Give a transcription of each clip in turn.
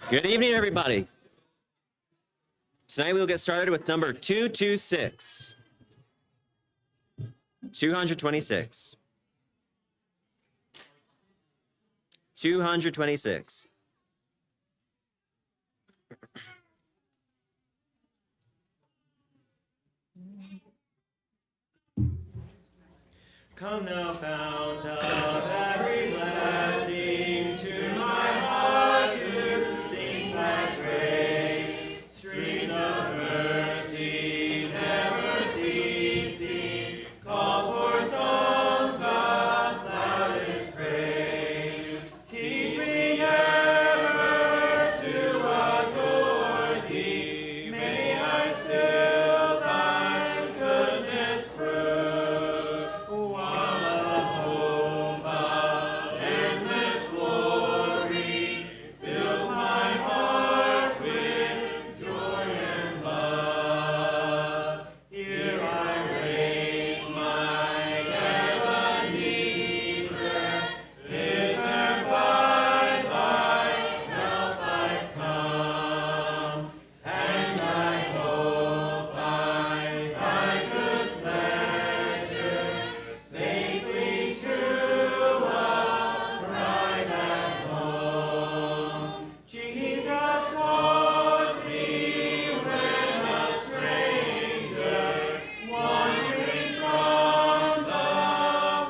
Good evening, everybody. Tonight we'll get started with number 226. 226. 226. Come thou fount of every blessing, to my heart to sing thy praise. Streams of mercy never ceasing, call for songs of loudest praise. Teach me ever to adore thee, may I still thy goodness prove, while the hope of endless glory fills my heart with joy and love. Here I raise my Ebenezer, hither by thy help I've come, and I hope by thy good pleasure safely to arrive at home. Jesus sought me when a stranger, wandering from the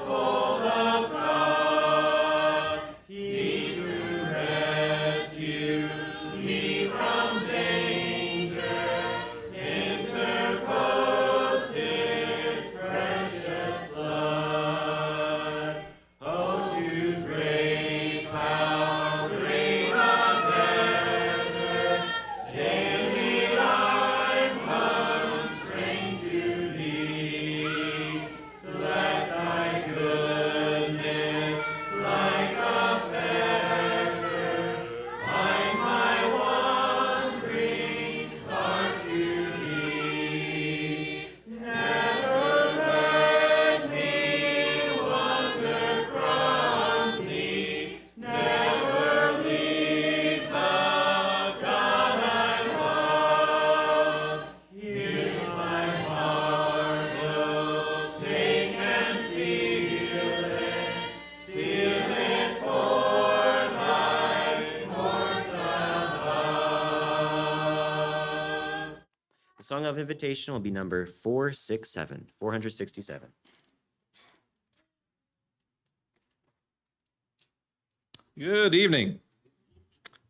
fold of God. He to rescue me from danger interposed his precious blood. Oh, to grace how great a debtor daily I'm constrained to be. Let thy goodness, like a fetter, bind my wandering heart to thee. Never let me wander from thee, never leave the God I love. Here's my heart, oh, take and seal it for thy courts above. The song of invitation will be number 467, 467. Good evening.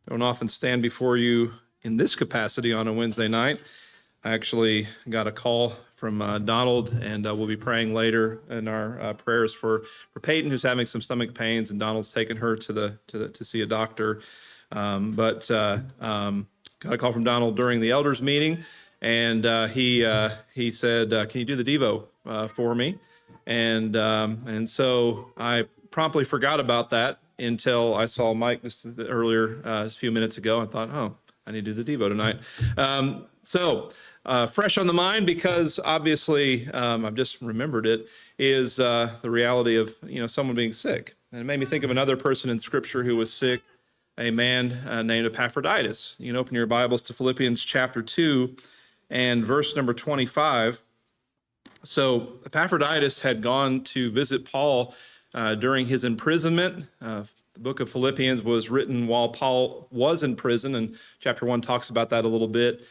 Don't often stand before you in this capacity on a Wednesday night. I actually got a call from Donald, and we'll be praying later in our prayers for Peyton, who's having some stomach pains, and Donald's taken her to see a doctor. But got a call from Donald during the elders meeting, and he said, "Can you do the Devo for me?" And so I promptly forgot about that until I saw Mike just earlier, a few minutes ago. I thought, oh, I need to do the Devo tonight. Fresh on the mind, because obviously I've just remembered it, is the reality of someone being sick. And it made me think of another person in Scripture who was sick, a man named Epaphroditus. You can open your Bibles to Philippians chapter 2 and verse number 25. So Epaphroditus had gone to visit Paul during his imprisonment. The book of Philippians was written while Paul was in prison, and chapter 1 talks about that a little bit.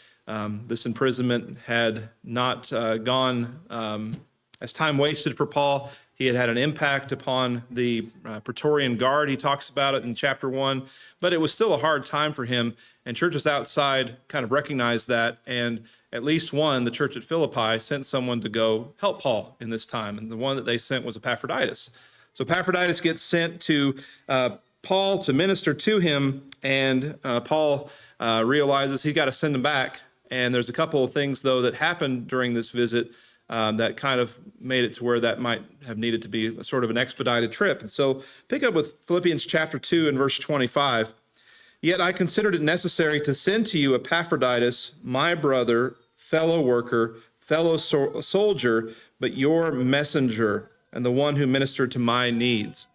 This imprisonment had not gone as time wasted for Paul. He had had an impact upon the Praetorian Guard. He talks about it in chapter 1, but it was still a hard time for him, and churches outside kind of recognized that, and at least one, the church at Philippi, sent someone to go help Paul in this time, and the one that they sent was Epaphroditus. So Epaphroditus gets sent to Paul to minister to him, and Paul realizes he's got to send him back. And there's a couple of things, though, that happened during this visit that kind of made it to where that might have needed to be a sort of an expedited trip. And so pick up with Philippians chapter 2 and verse 25. Yet I considered it necessary to send to you Epaphroditus, my brother, fellow worker, fellow soldier, but your messenger, and the one who ministered to my needs.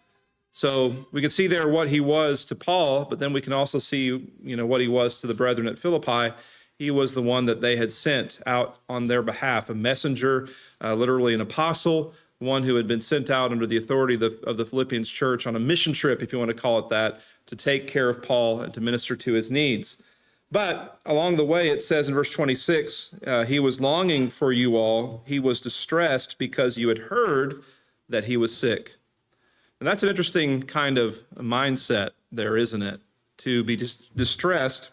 So we can see there what he was to Paul, but then we can also see, what he was to the brethren at Philippi. He was the one that they had sent out on their behalf, a messenger, literally an apostle, one who had been sent out under the authority of the Philippians church on a mission trip, if you want to call it that, to take care of Paul and to minister to his needs. But along the way, it says in verse 26, he was longing for you all. He was distressed because you had heard that he was sick. And that's an interesting kind of mindset there, isn't it? To be distressed,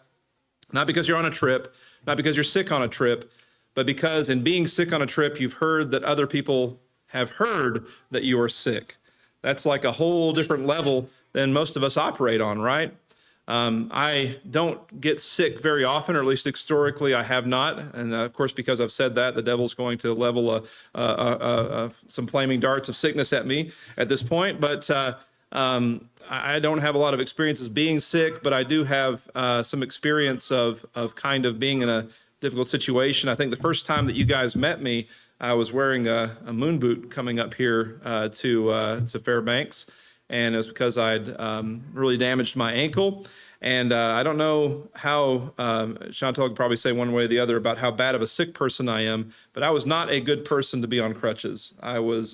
not because you're on a trip, not because you're sick on a trip, but because in being sick on a trip, you've heard that other people have heard that you are sick. That's like a whole different level than most of us operate on, right? I don't get sick very often, or at least historically I have not. And of course, because I've said that, the devil's going to level some flaming darts of sickness at me at this point. But I don't have a lot of experiences being sick, but I do have some experience of kind of being in a difficult situation. I think the first time that you guys met me, I was wearing a moon boot coming up here to Fairbanks. And it was because I'd really damaged my ankle. And I don't know how, Chantal could probably say one way or the other about how bad of a sick person I am, but I was not a good person to be on crutches. I was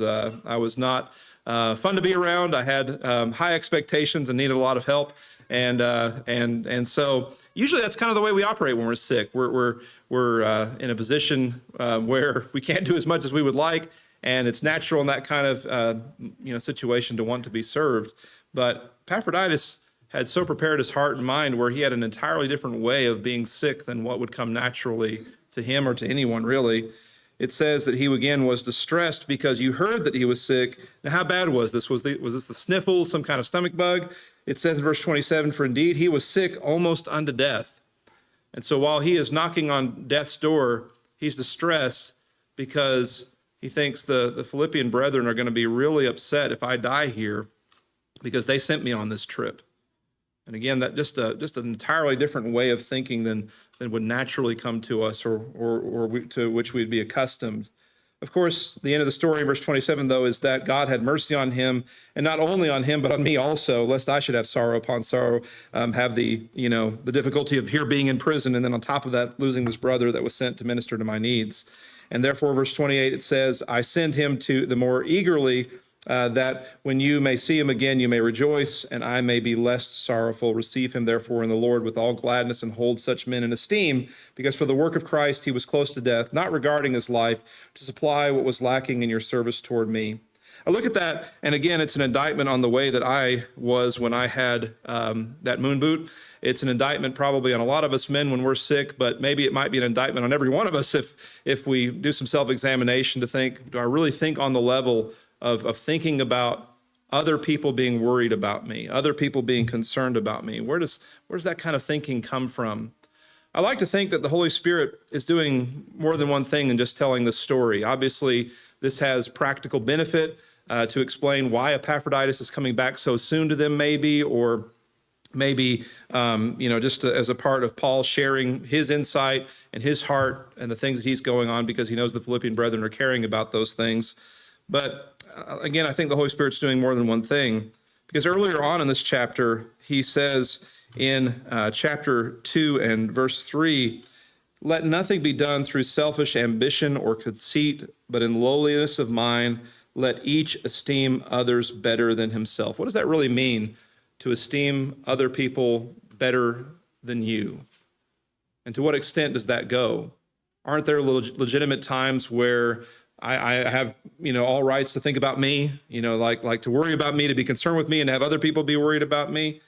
not fun to be around. I had high expectations and needed a lot of help. And so usually that's kind of the way we operate when we're sick. We're in a position where we can't do as much as we would like. And it's natural in that kind of situation to want to be served. But Epaphroditus had so prepared his heart and mind where he had an entirely different way of being sick than what would come naturally to him or to anyone, really. It says that he again was distressed because you heard that he was sick. Now, how bad was this? Was this the sniffles, some kind of stomach bug? It says in verse 27, for indeed he was sick almost unto death. And so while he is knocking on death's door, he's distressed because he thinks the Philippian brethren are going to be really upset if I die here because they sent me on this trip. And again, that just an entirely different way of thinking than would naturally come to us or to which we'd be accustomed. Of course, the end of the story in verse 27, though, is that God had mercy on him, and not only on him, but on me also, lest I should have sorrow upon sorrow, have the difficulty of here being in prison, and then on top of that, losing this brother that was sent to minister to my needs. And therefore, verse 28, it says, I send him to the more eagerly, that when you may see him again, you may rejoice, and I may be less sorrowful. Receive him, therefore, in the Lord with all gladness, and hold such men in esteem, because for the work of Christ he was close to death, not regarding his life, to supply what was lacking in your service toward me. I look at that, and again, it's an indictment on the way that I was when I had that moon boot. It's an indictment probably on a lot of us men when we're sick, but maybe it might be an indictment on every one of us if we do some self-examination to think, do I really think on the level of thinking about other people being worried about me, other people being concerned about me? Where does that kind of thinking come from? I like to think that the Holy Spirit is doing more than one thing than just telling this story. Obviously, this has practical benefit to explain why Epaphroditus is coming back so soon to them, maybe, or maybe, just as a part of Paul sharing his insight and his heart and the things that he's going on because he knows the Philippian brethren are caring about those things. But again, I think the Holy Spirit's doing more than one thing, because earlier on in this chapter, he says in chapter 2 and verse 3, let nothing be done through selfish ambition or conceit, but in lowliness of mind, let each esteem others better than himself. What does that really mean, to esteem other people better than you? And to what extent does that go? Aren't there legitimate times where I have, all rights to think about me, like to worry about me, to be concerned with me, and have other people be worried about me?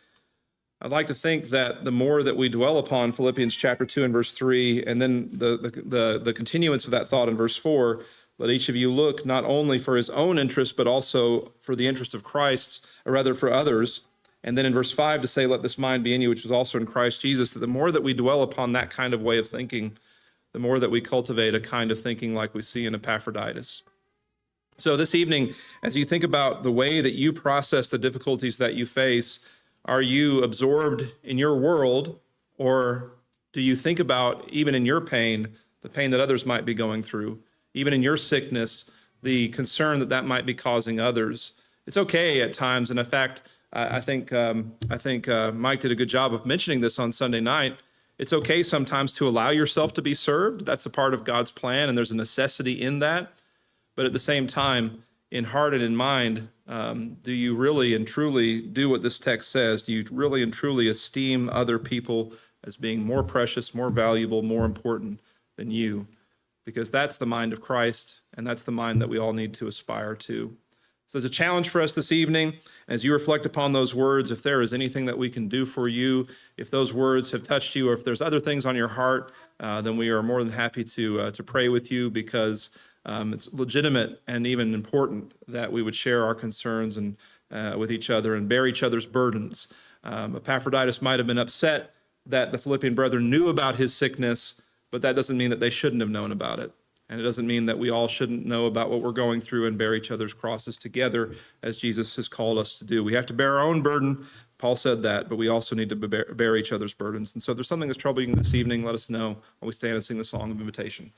I'd like to think that the more that we dwell upon Philippians chapter 2 and verse 3, and then the continuance of that thought in verse 4, let each of you look not only for his own interest, but also for the interest of Christ, or rather for others. And then in verse 5 to say, let this mind be in you, which was also in Christ Jesus, that the more that we dwell upon that kind of way of thinking, the more that we cultivate a kind of thinking like we see in Epaphroditus. So this evening, as you think about the way that you process the difficulties that you face, are you absorbed in your world, or do you think about, even in your pain, the pain that others might be going through, even in your sickness, the concern that might be causing others? It's okay at times. And in fact, I think Mike did a good job of mentioning this on Sunday night. It's okay sometimes to allow yourself to be served. That's a part of God's plan, and there's a necessity in that. But at the same time, in heart and in mind, do you really and truly do what this text says? Do you really and truly esteem other people as being more precious, more valuable, more important than you? Because that's the mind of Christ, and that's the mind that we all need to aspire to. So it's a challenge for us this evening. As you reflect upon those words, if there is anything that we can do for you, if those words have touched you, or if there's other things on your heart, then we are more than happy to pray with you, because it's legitimate and even important that we would share our concerns and with each other and bear each other's burdens. Epaphroditus might have been upset that the Philippian brethren knew about his sickness, but that doesn't mean that they shouldn't have known about it. And it doesn't mean that we all shouldn't know about what we're going through and bear each other's crosses together, as Jesus has called us to do. We have to bear our own burden. Paul said that, but we also need to bear each other's burdens. And so if there's something that's troubling you this evening, let us know while we stand and sing the song of invitation.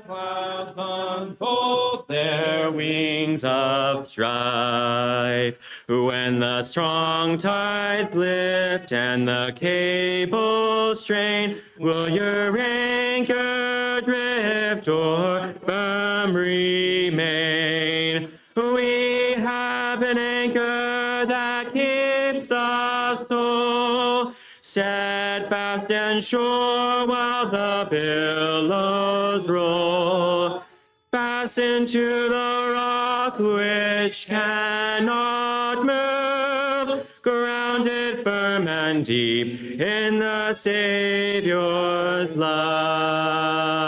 Clouds unfold their wings of strife, when the strong tides lift and the cables strain, will your anchor drift or firm remain? We have an anchor that keeps the soul steadfast and sure while the billows roll. Fastened to the rock which cannot move, grounded firm and deep in the Savior's love.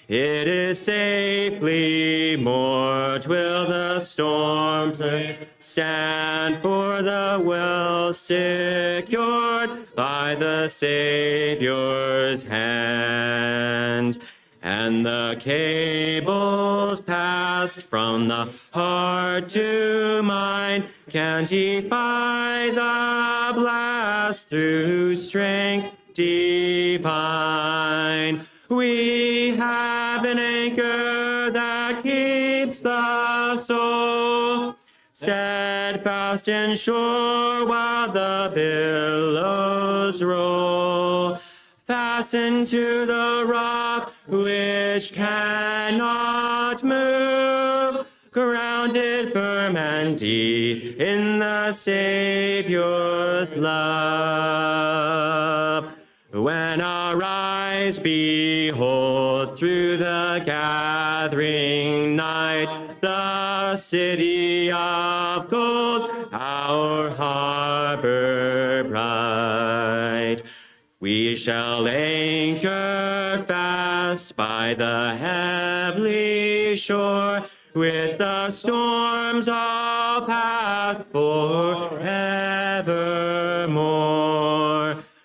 It is safely moored, will the storms stand, for the well secured by the Savior's hand. And the cables passed from the heart to mind can defy the blast through strength divine. We have an anchor that keeps the soul steadfast and sure while the billows roll. Fastened to the rock which cannot move, grounded firm and deep in the Savior's love. When our eyes behold through the gathering night the city of gold, our harbor bright, we shall anchor fast by the heavenly shore, with the storms all past forevermore.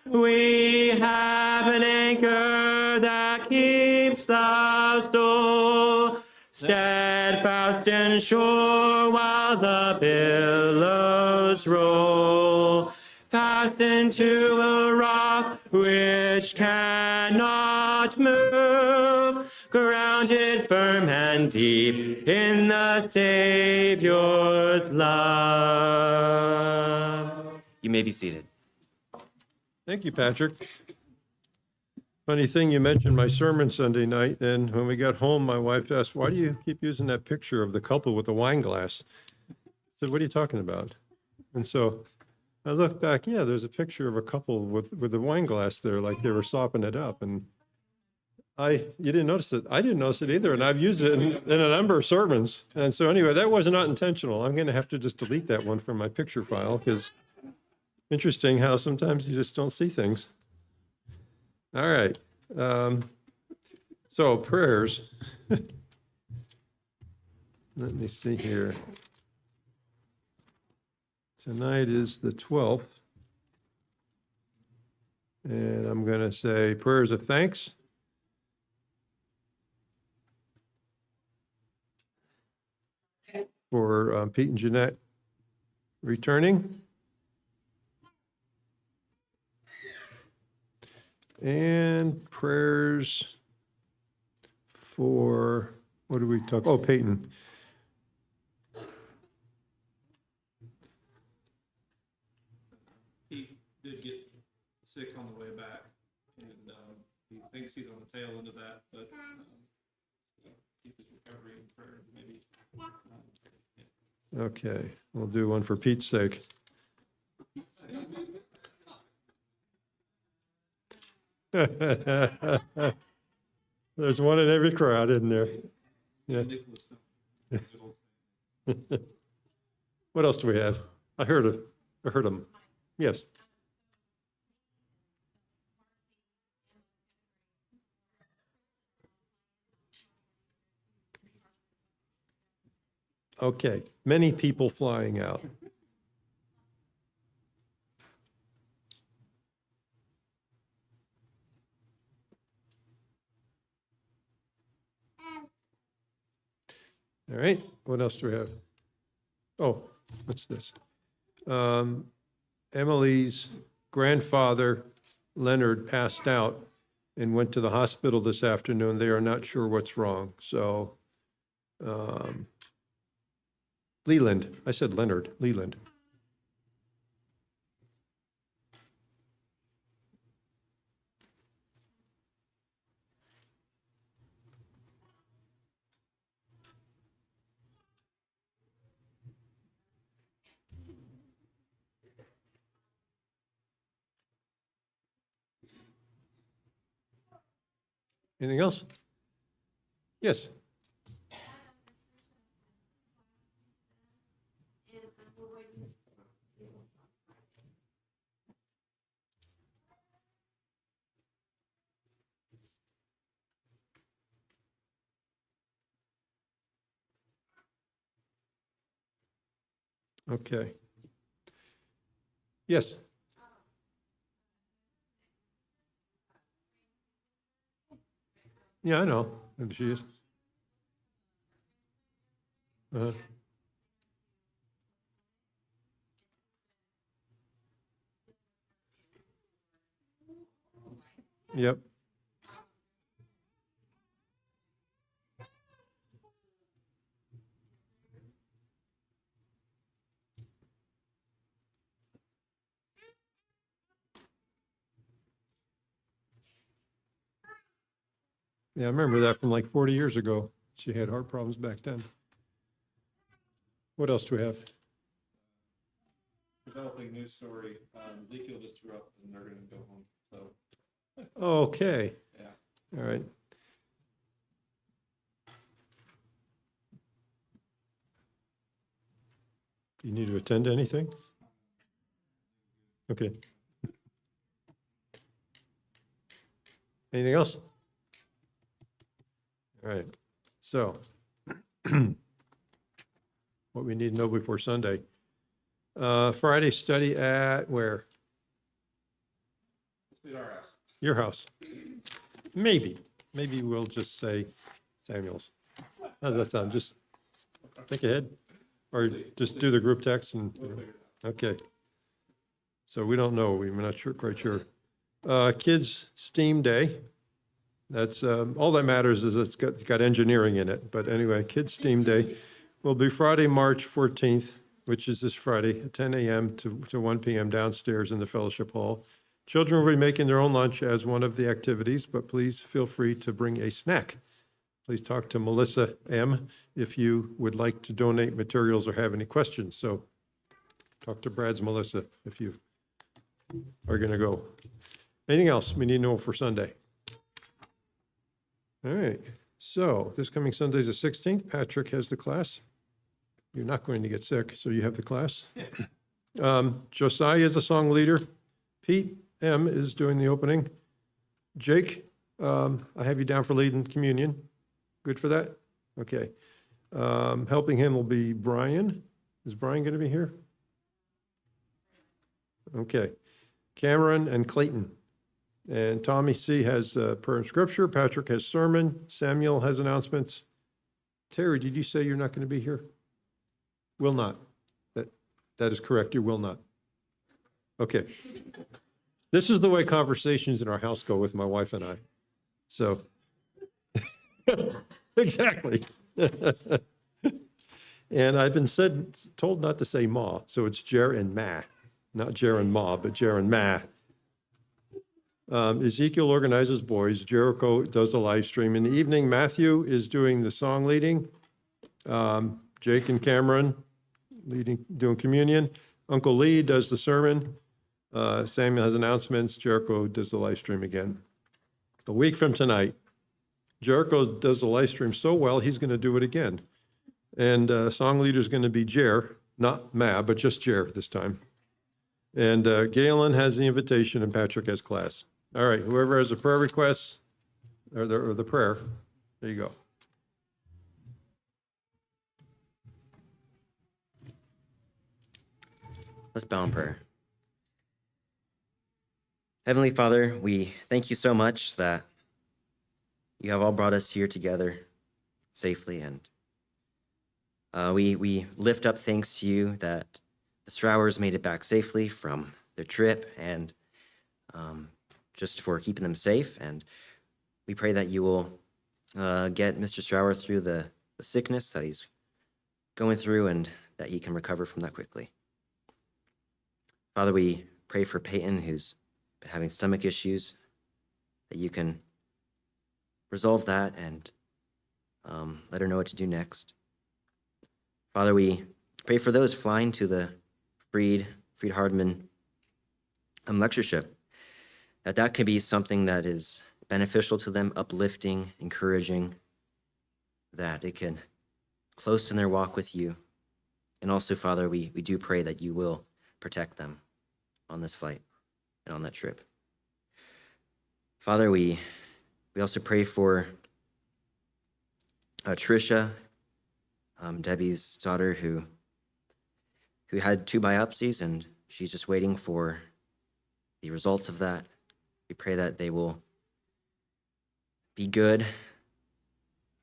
We have an anchor that keeps the soul steadfast and sure while the billows roll. Fastened to a rock which cannot move, grounded firm and deep in the Savior's love. You may be seated. Thank you, Patrick. Funny thing, you mentioned my sermon Sunday night, and when we got home, my wife asked, "Why do you keep using that picture of the couple with the wine glass?" I said, "What are you talking about?" And so I looked back, yeah, there's a picture of a couple with the wine glass there, like they were sopping it up. And you didn't notice it. I didn't notice it either. And I've used it in a number of sermons. And so anyway, that was not intentional. I'm going to have to just delete that one from my picture file, because interesting how sometimes you just don't see things. All right. So prayers. Let me see here. Tonight is the 12th. And I'm going to say prayers of thanks. For Pete and Jeanette returning. And prayers for, what did we talk? Oh, Peyton. He did get sick on the way back, and he thinks he's on the tail end of that, but keep his recovery in prayer, maybe. Okay, we'll do one for Pete's sake. There's one in every crowd, isn't there? Yeah. What else do we have? I heard them. Yes. Okay, many people flying out. All right, what else do we have? Oh, what's this? Emily's grandfather, Leonard, passed out and went to the hospital this afternoon. They are not sure what's wrong. So, Leland, I said Leonard, Leland. Anything else? Yes. Okay. Yes. Yeah, I know. And she is. Uh-huh. Yep. Yeah, I remember that from like 40 years ago. She had heart problems back then. What else do we have? Developing news story. Ezekiel just threw up and they're going to go home. So, Okay. yeah. All right. Do you need to attend to anything? Okay. Anything else? All right. So, what we need to know before Sunday. Friday study at where? Let's our house. Your house. Maybe. Maybe we'll just say Samuel's. How does that sound? Just think ahead? Or just do the group text and, okay. So we don't know. We're not sure, quite sure. Kids STEAM Day. That's, all that matters is it's got engineering in it. But anyway, Kids STEAM Day will be Friday, March 14th, which is this Friday at 10 a.m. to 1 p.m. downstairs in the fellowship hall. Children will be making their own lunch as one of the activities, but please feel free to bring a snack. Please talk to Melissa M. if you would like to donate materials or have any questions. So talk to Brad's Melissa if you are going to go. Anything else we need to know for Sunday? All right. So this coming Sunday is the 16th. Patrick has the class. You're not going to get sick, so you have the class. Josiah is a song leader. Pete M. is doing the opening. Jake, I have you down for leading communion. Good for that? Okay. Helping him will be Brian. Is Brian going to be here? Okay. Cameron and Clayton. And Tommy C. has prayer and scripture. Patrick has sermon. Samuel has announcements. Terry, did you say you're not going to be here? Will not. That is correct. You will not. Okay. This is the way conversations in our house go with my wife and I. So Exactly. And I've been told not to say ma, so it's Jer and Ma, not Jer and Ma, but Jer and Ma. Ezekiel organizes boys. Jericho does the live stream in the evening. Matthew is doing the song leading. Jake and Cameron doing communion. Uncle Lee does the sermon. Samuel has announcements. Jericho does the live stream again. A week from tonight, Jericho does the live stream so well, he's going to do it again. And song leader is going to be Jer, not Ma, but just Jer this time. And Galen has the invitation and Patrick has class. All right, whoever has a prayer request or the prayer, there you go. Let's bow in prayer. Heavenly Father, we thank you so much that you have all brought us here together safely, and we lift up thanks to you that the Strowers made it back safely from their trip, and just for keeping them safe. And we pray that you will get Mr. Strower through the sickness that he's going through, and that he can recover from that quickly. Father, we pray for Peyton, who's been having stomach issues, that you can resolve that and let her know what to do next. Father, we pray for those flying to the Freed Hardman lectureship, that could be something that is beneficial to them, uplifting, encouraging, that it can close in their walk with you. And also, Father, we do pray that you will protect them on this flight and on that trip. Father, we also pray for Trisha, Debbie's daughter, who had 2 biopsies, and she's just waiting for the results of that. We pray that they will be good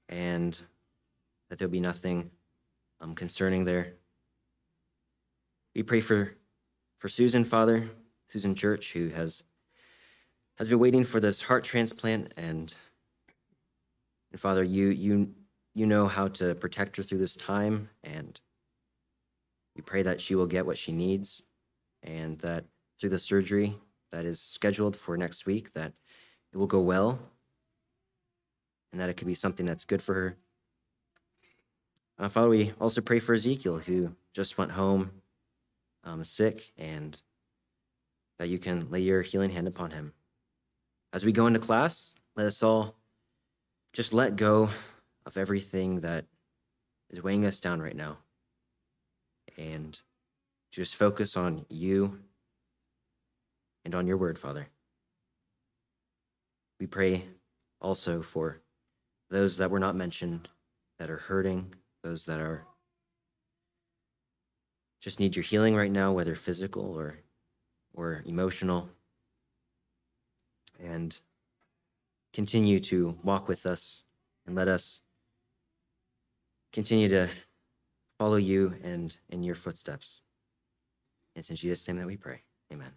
and that there'll be nothing concerning there. We pray for Susan, Father, Susan Church, who has been waiting for this heart transplant, and Father, you know how to protect her through this time, and we pray that she will get what she needs, and that through the surgery that is scheduled for next week, that it will go well, and that it could be something that's good for her. Father, we also pray for Ezekiel, who just went home sick, and that you can lay your healing hand upon him. As we go into class, let us all just let go of everything that is weighing us down right now, and just focus on you and on your word, Father. We pray also for those that were not mentioned, that are hurting, those that are just need your healing right now, whether physical or emotional, and continue to walk with us and let us continue to follow you and in your footsteps. It's in Jesus' name that we pray. Amen.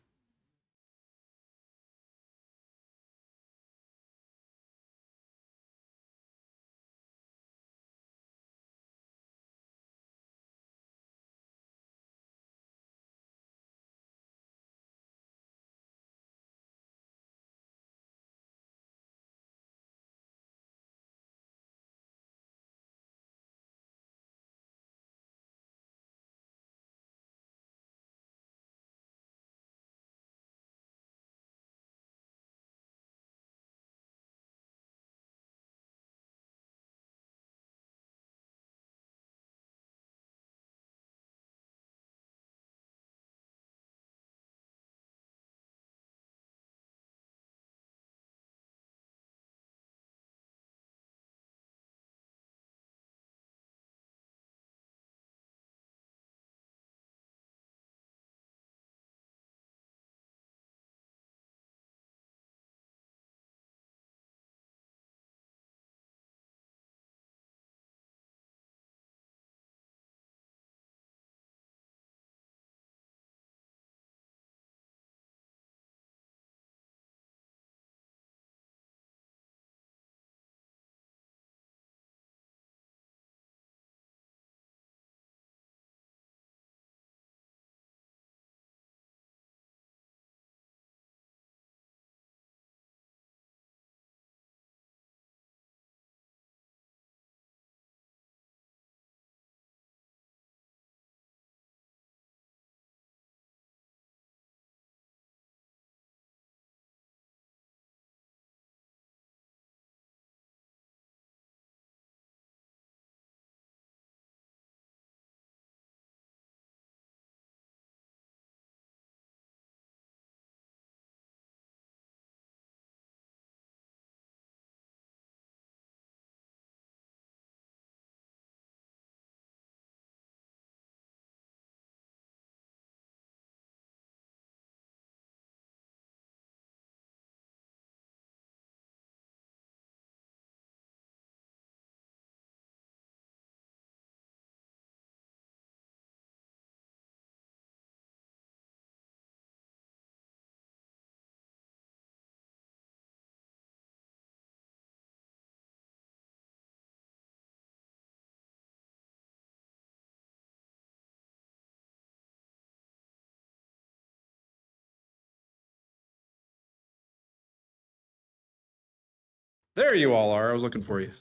There you all are. I was looking for you.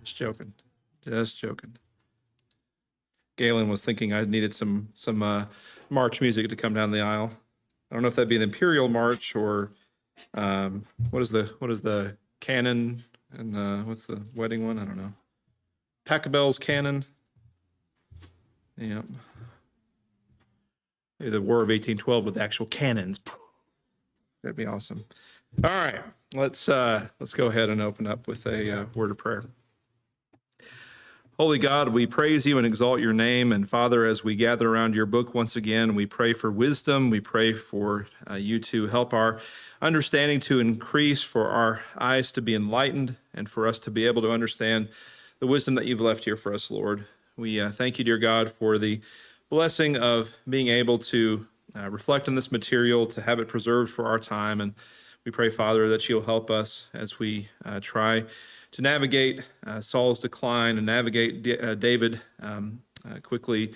Just joking. Just joking. Galen was thinking I needed some march music to come down the aisle. I don't know if that'd be the Imperial March or what is the canon and what's the wedding one? I don't know. Pachelbel's canon. Yeah. Maybe the War of 1812 with actual cannons. That'd be awesome. All right, let's go ahead and open up with a word of prayer. Holy God, we praise you and exalt your name. And Father, as we gather around your book once again, we pray for wisdom. We pray for you to help our understanding to increase, for our eyes to be enlightened, and for us to be able to understand the wisdom that you've left here for us, Lord. We thank you, dear God, for the blessing of being able to reflect on this material, to have it preserved for our time. And we pray, Father, that you'll help us as we try to navigate Saul's decline and navigate David quickly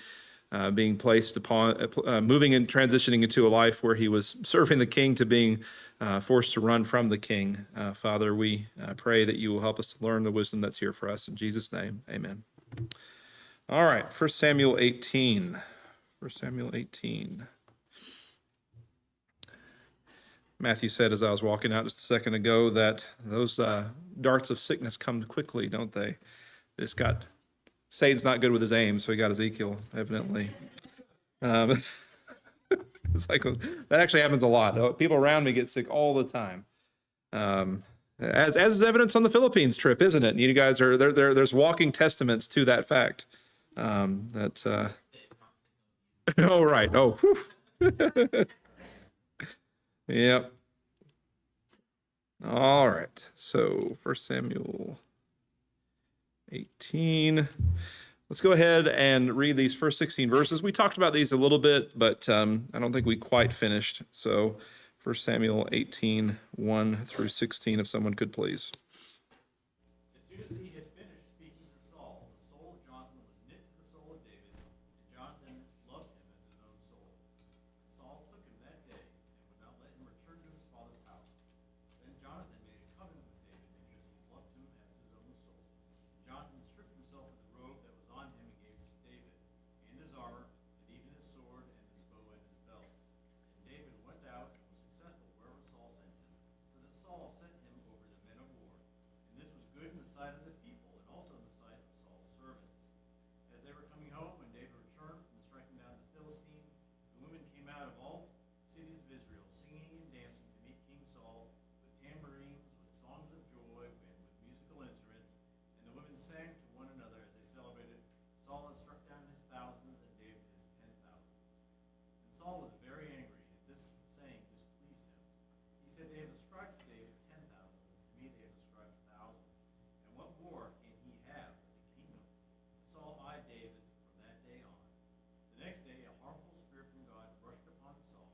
being placed upon, moving and transitioning into a life where he was serving the king to being forced to run from the king. Father, we pray that you will help us to learn the wisdom that's here for us. In Jesus' name, amen. All right, 1 Samuel 18. 1 Samuel 18. Matthew said as I was walking out just a second ago that those darts of sickness come quickly, don't they? Satan's not good with his aim, so he got Ezekiel, evidently. It's like, that actually happens a lot. People around me get sick all the time. As is evidence on the Philippines trip, isn't it? You guys are, there's walking testaments to that fact. Oh, right. Oh, whew. Yep. All right. So 1 Samuel 18. Let's go ahead and read these first 16 verses. We talked about these a little bit, but I don't think we quite finished. So 1 Samuel 18, 1 through 16, if someone could please. As soon as he had finished speaking to Saul, the soul of Jonathan was knit to the soul of David, and Jonathan loved him as his own soul. And Saul took him that day, and would not let him return to his father's house. Then Jonathan made a covenant with David, because he loved him as his own soul. Jonathan stripped himself of the robe that was on him and gave it to David, and his armor, and even his sword, and his bow, and his belt. And David went out and was successful wherever Saul sent him, so that Saul sent him over the men of war. And this was good in the sight of the people, and also in the sight of Saul's servants. As they were coming home, when David returned from striking down the Philistine, the women came out of all cities of Israel, singing and dancing to meet King Saul, with tambourines, with songs of joy, and with musical instruments. And the women sang to one another as they celebrated, Saul has struck down his thousands, and David his 10,000s. And Saul was very angry, and this saying displeased him. He said, they have ascribed to David 10,000s, and to me they have ascribed thousands. And what more can he have but the kingdom? And Saul eyed David from that day on. The next day a harmful spirit from God rushed upon Saul,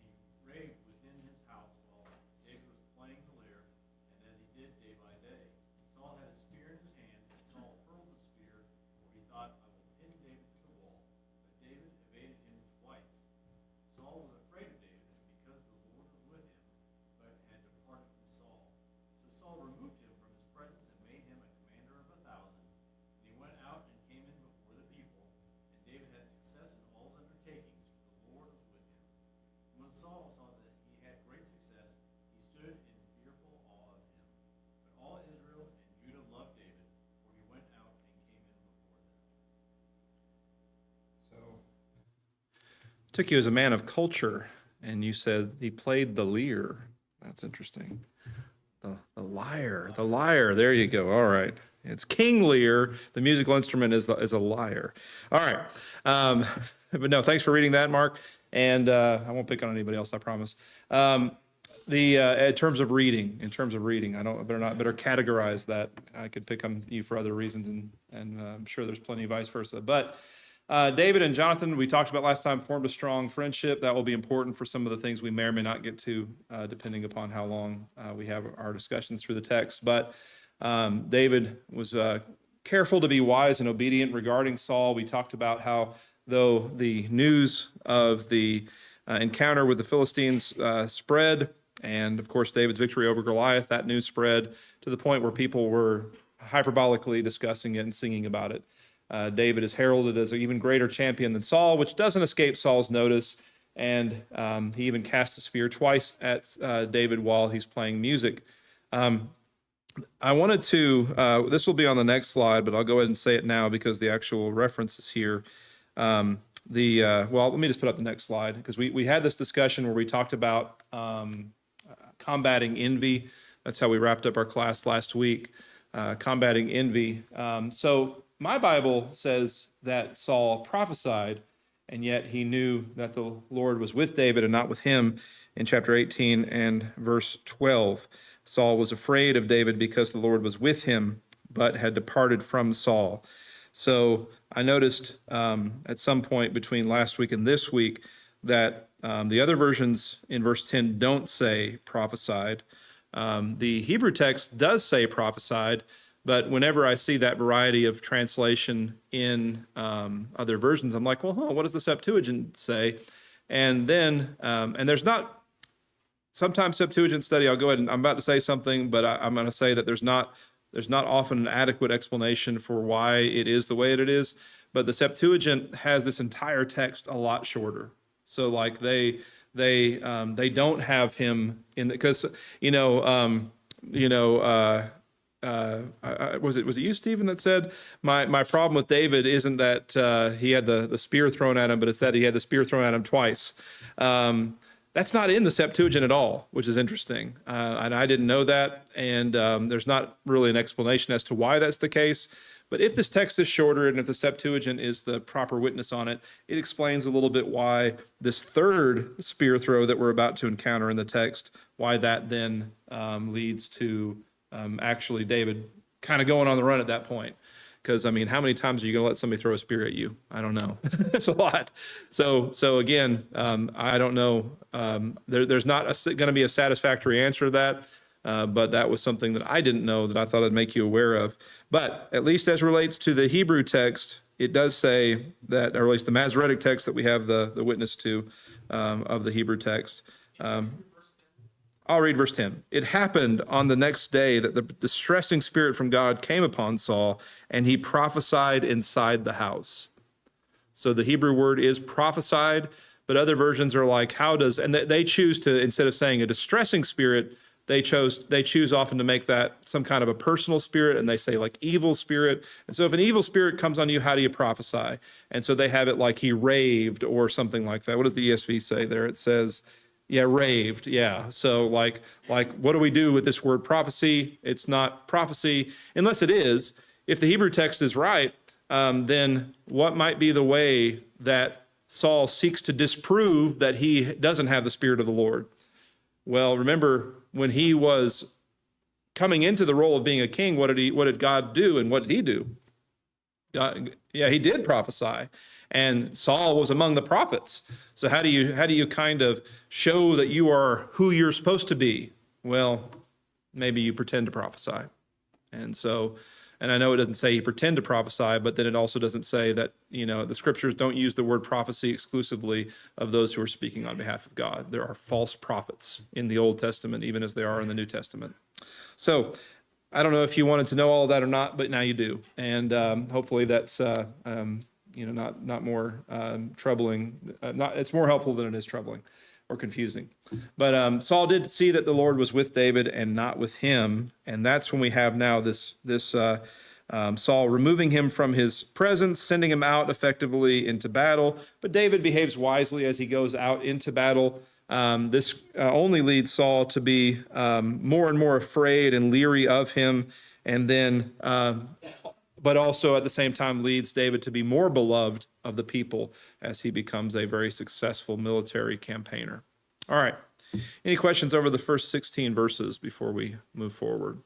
and he raved within his house while David was playing the lyre, and as he did day by day. Saul had a spear in his hand, and Saul hurled the spear, for he thought, I will pin David to the wall. But David evaded him twice. Saul was afraid of David, because the Lord was with him, but had departed from Saul. So Saul removed him from his presence and made him a commander of 1,000. And he went out and came in before the people. And David had success in all his undertakings, for the Lord was with him. And when Saul saw that he had great success, he stood in fearful awe of him. But all Israel and Judah loved David, for he went out and came in before them. So, took you as a man of culture, and you said he played the lyre. That's interesting. The lyre. There you go. All right. It's King Lear. The musical instrument is a lyre. All right. But no, thanks for reading that, Mark. And I won't pick on anybody else, I promise. In terms of reading, I better categorize that. I could pick on you for other reasons, and I'm sure there's plenty of vice versa. But David and Jonathan, we talked about last time, formed a strong friendship. That will be important for some of the things we may or may not get to, depending upon how long we have our discussions through the text. But David was careful to be wise and obedient regarding Saul. We talked about how, though the news of the encounter with the Philistines spread, And of course, David's victory over Goliath, that news spread to the point where people were hyperbolically discussing it and singing about it. David is heralded as an even greater champion than Saul, which doesn't escape Saul's notice. And he even cast a spear twice at David while he's playing music. I wanted to, this will be on the next slide, but I'll go ahead and say it now because the actual reference is here. Well, let me just put up the next slide because we had this discussion where we talked about combating envy. That's how we wrapped up our class last week, combating envy. So my Bible says that Saul prophesied, and yet he knew that the Lord was with David and not with him in chapter 18 and verse 12. Saul was afraid of David because the Lord was with him, but had departed from Saul. So I noticed at some point between last week and this week that the other versions in verse 10 don't say prophesied. The Hebrew text does say prophesied, but whenever I see that variety of translation in other versions, I'm like, well, what does the Septuagint say? And then, and there's not, sometimes Septuagint study, I'll go ahead and I'm about to say something, but I'm going to say that there's not often an adequate explanation for why it is the way it is. But the Septuagint has this entire text a lot shorter. So like they don't have him in the, because was it you, Stephen, that said my problem with David isn't that he had the spear thrown at him, but it's that he had the spear thrown at him twice. That's not in the Septuagint at all, which is interesting. And I didn't know that. And there's not really an explanation as to why that's the case. But if this text is shorter and if the Septuagint is the proper witness on it, it explains a little bit why this third spear throw that we're about to encounter in the text, why that then leads to actually David kind of going on the run at that point. Because, I mean, how many times are you going to let somebody throw a spear at you? I don't know. It's a lot. So again, I don't know. There's not going to be a satisfactory answer to that, but that was something that I didn't know that I thought I'd make you aware of. But at least as relates to the Hebrew text, it does say that, or at least the Masoretic text that we have the witness to of the Hebrew text. I'll read verse 10. It happened on the next day that the distressing spirit from God came upon Saul, and he prophesied inside the house. So the Hebrew word is prophesied, but other versions are like, how does, and they choose to, instead of saying a distressing spirit, they choose often to make that some kind of a personal spirit, and they say like evil spirit. And so if an evil spirit comes on you, how do you prophesy? And so they have it like he raved or something like that. What does the ESV say there? It says, yeah, raved. Yeah. So like, what do we do with this word prophecy? It's not prophecy unless it is. If the Hebrew text is right, then what might be the way that Saul seeks to disprove that he doesn't have the Spirit of the Lord? Well, remember when he was coming into the role of being a king, what did God do, and what did he do? He did prophesy. And Saul was among the prophets. So how do you kind of show that you are who you're supposed to be? Well, maybe you pretend to prophesy. And I know it doesn't say you pretend to prophesy, but then it also doesn't say that, the scriptures don't use the word prophecy exclusively of those who are speaking on behalf of God. There are false prophets in the Old Testament, even as there are in the New Testament. So I don't know if you wanted to know all of that or not, but now you do. And hopefully that's not more troubling. It's more helpful than it is troubling or confusing. But Saul did see that the Lord was with David and not with him, and that's when we have now this Saul removing him from his presence, sending him out effectively into battle. But David behaves wisely as he goes out into battle. This only leads Saul to be more and more afraid and leery of him, and then but also at the same time leads David to be more beloved of the people as he becomes a very successful military campaigner. All right. Any questions over the first 16 verses before we move forward?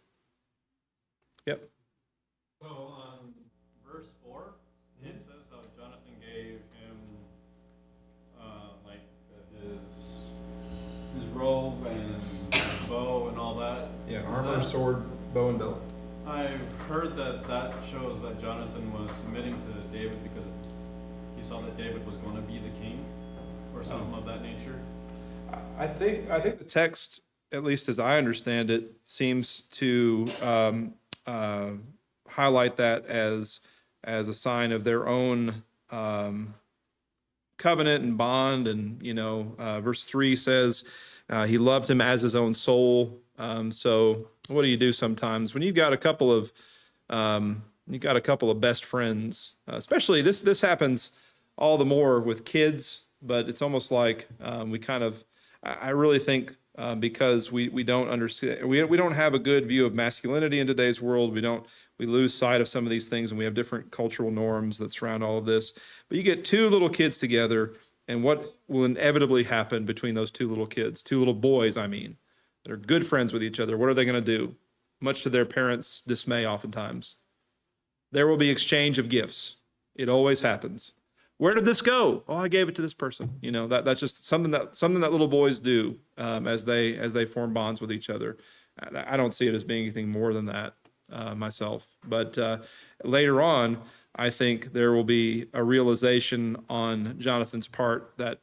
Yep. So verse 4, it says how Jonathan gave him his robe and bow and all that. Yeah, Is armor, that- sword, bow, and belt. I've heard that shows that Jonathan was submitting to David because he saw that David was going to be the king or something of that nature. I think the text at least as I understand it, seems to highlight that as a sign of their own covenant and bond. And, verse 3 says he loved him as his own soul. So what do you do sometimes when you've got a couple of best friends? Especially this happens all the more with kids, but it's almost like I really think because we don't understand, we don't have a good view of masculinity in today's world. We lose sight of some of these things, and we have different cultural norms that surround all of this. But you get two little kids together, and what will inevitably happen between those two little kids, two little boys, I mean, that are good friends with each other? What are they going to do? Much to their parents' dismay, oftentimes, there will be exchange of gifts. It always happens. Where did this go? Oh, I gave it to this person. That's just something that little boys do as they form bonds with each other. I don't see it as being anything more than that myself. But later on, I think there will be a realization on Jonathan's part that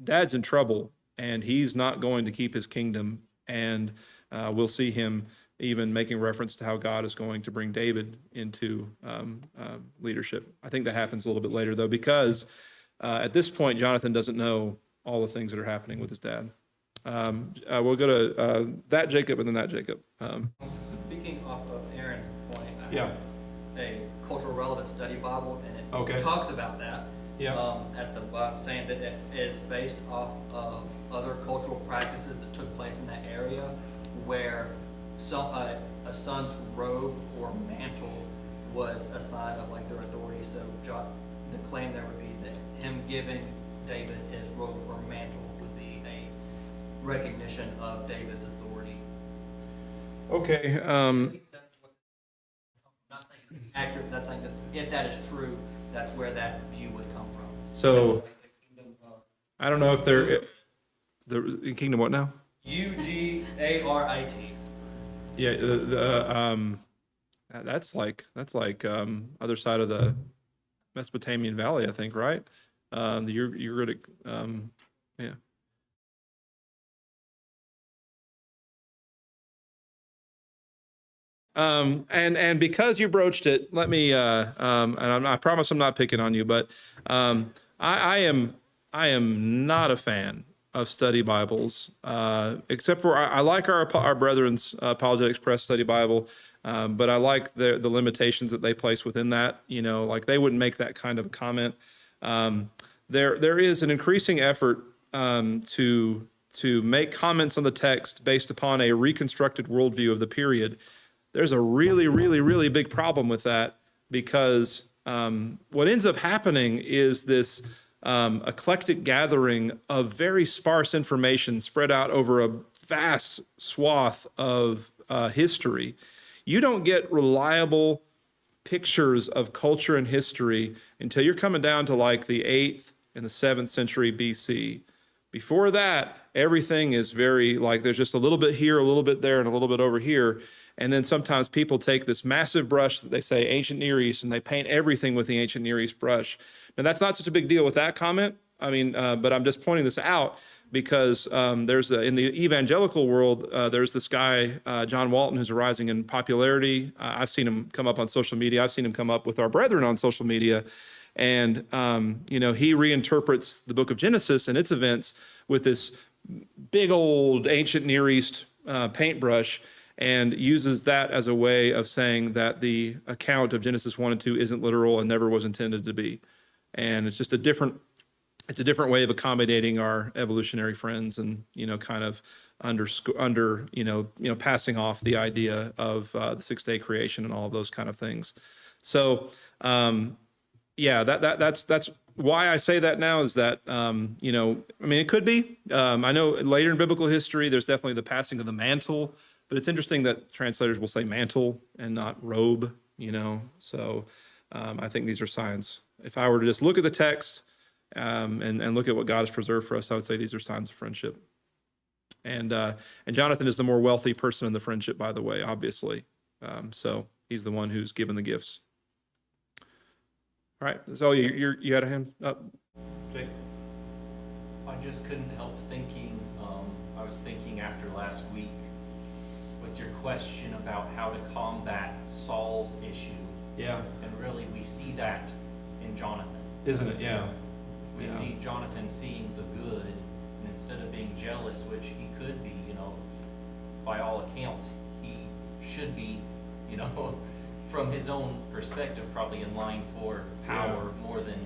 Dad's in trouble and he's not going to keep his kingdom. And we'll see him even making reference to how God is going to bring David into leadership. I think that happens a little bit later, though, because at this point, Jonathan doesn't know all the things that are happening with his dad. We'll go to that Jacob and then that Jacob. Speaking off of Aaron's point, I Yeah. have a cultural relevant study Bible, and it Okay. talks about that. Yeah. At the bottom, saying that it is based off of other cultural practices that took place in that area, where a son's robe or mantle was a sign of like their authority. So the claim there would be that him giving David his robe or mantle would be a recognition of David's authority. Okay. Not saying it's accurate, that's saying that if that is true, that's where that view would come from. So I don't know if the kingdom what now? UGARIT. Yeah, that's like other side of the Mesopotamian Valley, I think, right? The Uritic, yeah. And because you broached it, let me and I promise I'm not picking on you, but I am not a fan of study Bibles, except for I like our Brethren's Apologetics Press study Bible, but I like the limitations that they place within that. Like they wouldn't make that kind of a comment. There is an increasing effort to make comments on the text based upon a reconstructed worldview of the period. There's a really, really, really big problem with that, because what ends up happening is this eclectic gathering of very sparse information spread out over a vast swath of history. You don't get reliable pictures of culture and history until you're coming down to like the 8th and the 7th century BC. Before that, everything is very like there's just a little bit here, a little bit there, and a little bit over here. And then sometimes people take this massive brush that they say ancient Near East, and they paint everything with the ancient Near East brush. Now, that's not such a big deal with that comment. I mean, but I'm just pointing this out because there's in the evangelical world, there's this guy, John Walton, who's rising in popularity. I've seen him come up on social media. I've seen him come up with our brethren on social media. And, he reinterprets the book of Genesis and its events with this big old ancient Near East paintbrush, and uses that as a way of saying that the account of Genesis 1 and 2 isn't literal and never was intended to be. And it's just a different way of accommodating our evolutionary friends, and kind of passing off the idea of the 6-day creation and all of those kind of things. So that's why I say that now, is that it could be. I know later in biblical history there's definitely the passing of the mantle, but it's interesting that translators will say mantle and not robe. So I think these are signs. If I were to just look at the text and look at what God has preserved for us, I would say these are signs of friendship. And Jonathan is the more wealthy person in the friendship, by the way, obviously. So he's the one who's given the gifts. All right. So you had a hand up, Jake. I just couldn't help thinking, I was thinking after last week with your question about how to combat Saul's issue, Yeah, and really we see that in Jonathan. isn't it? Yeah. We Yeah. see Jonathan seeing the good, and instead of being jealous, which he could be, by all accounts, he should be, from his own perspective, probably in line for power more than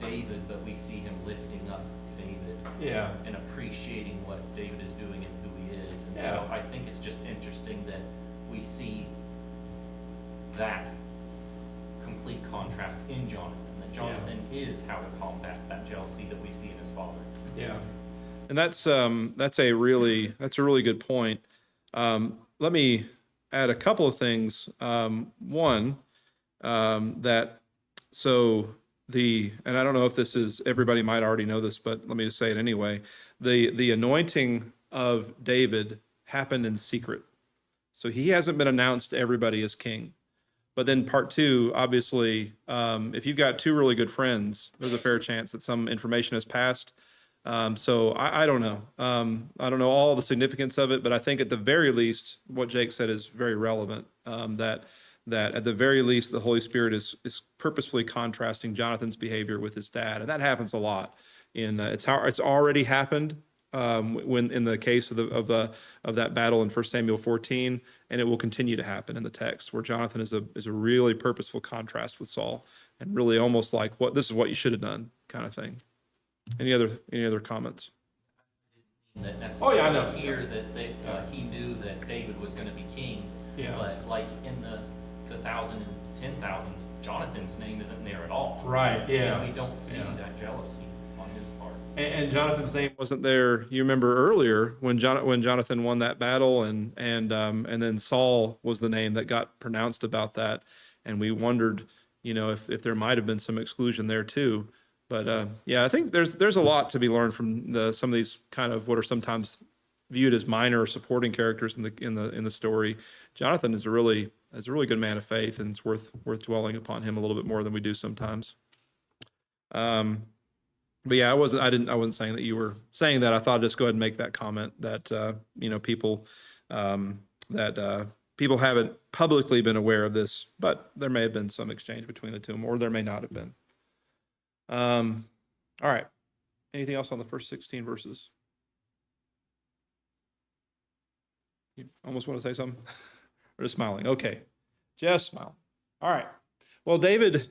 David, but we see him lifting up David Yeah. and appreciating what David is doing and who he is. And Yeah. so I think it's just interesting that we see that complete contrast in Jonathan, that Jonathan is how to combat that jealousy that we see in his father. Yeah, and that's a really good point. Let me add a couple of things. One, that and I don't know if this is, everybody might already know this, but let me just say it anyway. The anointing of David happened in secret, so he hasn't been announced to everybody as king. But then part two, obviously, if you've got two really good friends, there's a fair chance that some information has passed. So I don't know. I don't know all the significance of it, but I think at the very least, what Jake said is very relevant. That at the very least, the Holy Spirit is purposefully contrasting Jonathan's behavior with his dad, and that happens a lot. It's already happened when in the case of that battle in 1 Samuel 14, and it will continue to happen in the text where Jonathan is a really purposeful contrast with Saul, and really almost like this is what you should have done kind of thing. Any other comments? That necessarily I know. here that he knew that David was going to be king. Yeah. But like in the 1,000 and 10,000s, Jonathan's name isn't there at all. Right. And we don't see that jealousy on his part. And Jonathan's name wasn't there. You remember earlier when Jonathan won that battle, and then Saul was the name that got pronounced about that, and we wondered, if there might have been some exclusion there too. But I think there's a lot to be learned from some of these kind of what are sometimes viewed as minor or supporting characters in the story. Jonathan is a really good man of faith, and it's worth dwelling upon him a little bit more than we do sometimes. But yeah, I wasn't saying that you were saying that. I thought I'd just go ahead and make that comment that people haven't publicly been aware of this, but there may have been some exchange between the two, or there may not have been. All right. Anything else on the first 16 verses? You almost want to say something? Or just smiling? Okay. Just smiling. All right. Well, David,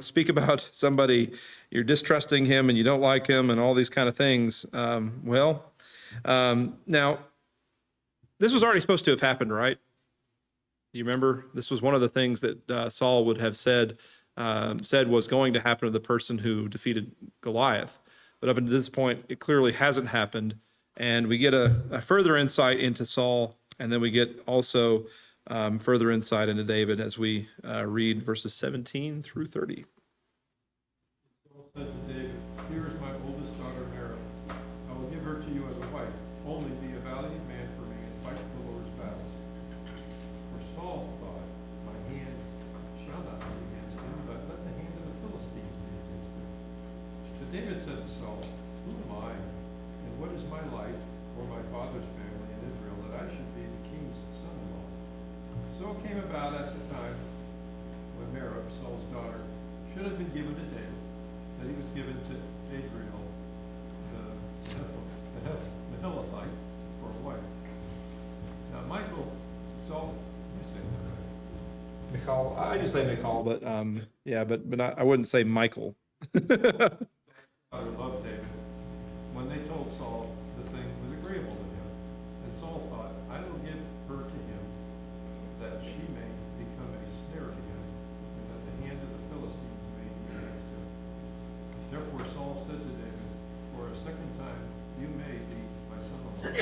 speak about somebody, you're distrusting him and you don't like him and all these kind of things. Now, this was already supposed to have happened, right? You remember? This was one of the things that Saul would have said was going to happen to the person who defeated Goliath. But up until this point, it clearly hasn't happened. And we get a further insight into Saul, and then we get also further insight into David as we read verses 17 through 30. Saul said to David, "Here is my oldest daughter Merab. I will give her to you as a wife. Only be a valiant man for me and fight the Lord's battles." For Saul thought, "My hand shall not be against him, but let the hand of the Philistines be against him." But David said to Saul, "Who am I, and what is my life or my father's family in Israel that I should be the king's son-in-law?" So it came about at the time when Merab, Saul's daughter, should have been given to David, that he was given to Adriel, the Helithite, for a wife. Now Michael, Saul, let me say that right. Michal, I just say Michal, but I wouldn't say Michael. Father loved David. When they told Saul, the thing was agreeable to him. And Saul thought, "I will give her to him, that she may become a snare to him, and that the hand of the Philistines may be against him." Therefore Saul said to David, "For a second time you may be my son-in-law."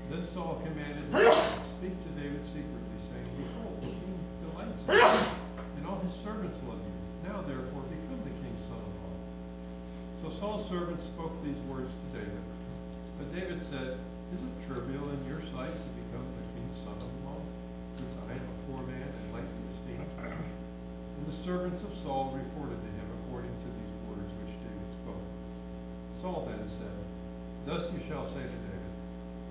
Then Saul commanded him to speak to David secretly, saying, "Behold, the king delights in you, and all his servants love you. Now therefore become the king's son-in-law." So Saul's servant spoke these words to David. But David said, "Is it trivial in your sight to become the king's son-in-law, since I am a poor man and lightly esteemed?" And the servants of Saul reported to him according to these words which David spoke. Saul then said, Thus you shall say to David,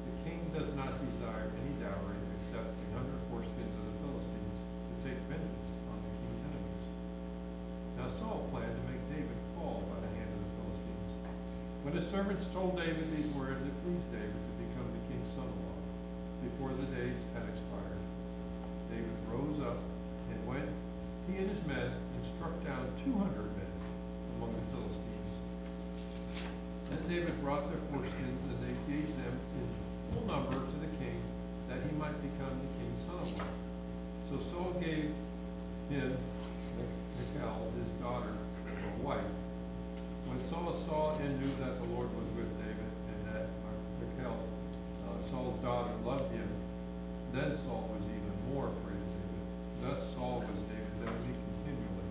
the king does not desire any dowry except the 100 foreskins of the Philistines to take vengeance on the king's enemies. Now Saul planned to make David fall by the hand of the Philistines. When his servants told David these words, it pleased David to become the king's son-in-law before the days had expired. David rose up and went, he and his men, and struck down 200 men among the Philistines. Then David brought their foreskins, and they gave them in full number to the king, that he might become the king's son-in-law. So Saul gave him Michal, his daughter, for a wife. When Saul saw and knew that the Lord was with David, and that Michal, Saul's daughter, loved him, then Saul was even more afraid of David. Thus Saul was David's enemy continually.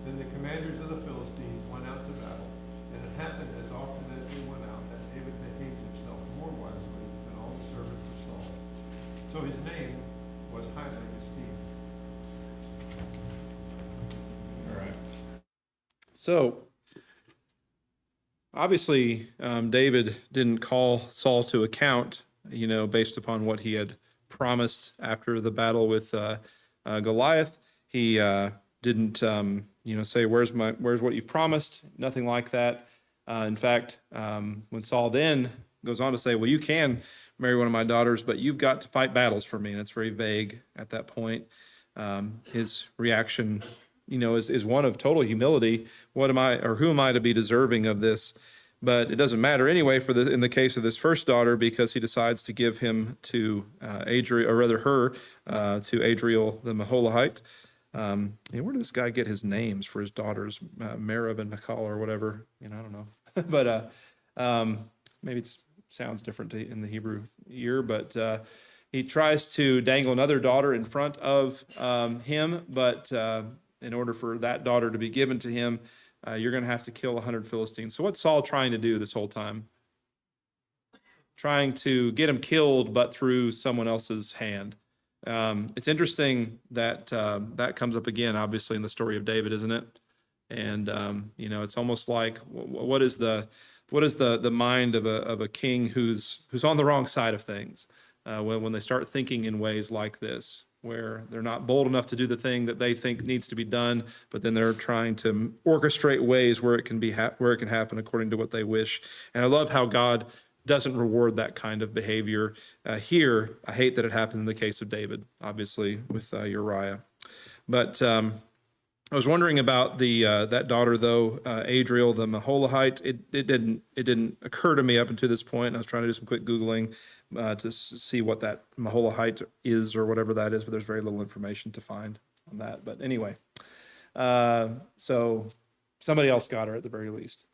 Then the commanders of the Philistines went out to battle, and it happened as often as they went out that David behaved himself more wisely than all the servants of Saul. So his name was highly esteemed. All right. So, obviously, David didn't call Saul to account, based upon what he had promised after the battle with Goliath. He didn't, say, where's what you promised? Nothing like that. In fact, when Saul then goes on to say, well, you can marry one of my daughters, but you've got to fight battles for me, and it's very vague at that point. His reaction, is one of total humility. What am I, or who am I to be deserving of this? But it doesn't matter anyway in the case of this first daughter, because he decides to give him to Adriel, or rather her, to Adriel the Meholahite. Where did this guy get his names for his daughters, Merab and Michal or whatever? I don't know. But maybe it sounds different in the Hebrew ear. But he tries to dangle another daughter in front of him, but in order for that daughter to be given to him, you're going to have to kill 100 Philistines. So what's Saul trying to do this whole time? Trying to get him killed, but through someone else's hand. It's interesting that that comes up again, obviously, in the story of David, isn't it? And it's almost like what is the mind of a king who's on the wrong side of things when they start thinking in ways like this, where they're not bold enough to do the thing that they think needs to be done, but then they're trying to orchestrate ways where it can happen according to what they wish. And I love how God doesn't reward that kind of behavior here. I hate that it happens in the case of David, obviously, with Uriah. But I was wondering about that daughter, though, Adriel the Meholahite. It didn't occur to me up until this point. I was trying to do some quick Googling to see what that Meholahite is or whatever that is, but there's very little information to find on that. But anyway, so somebody else got her at the very least.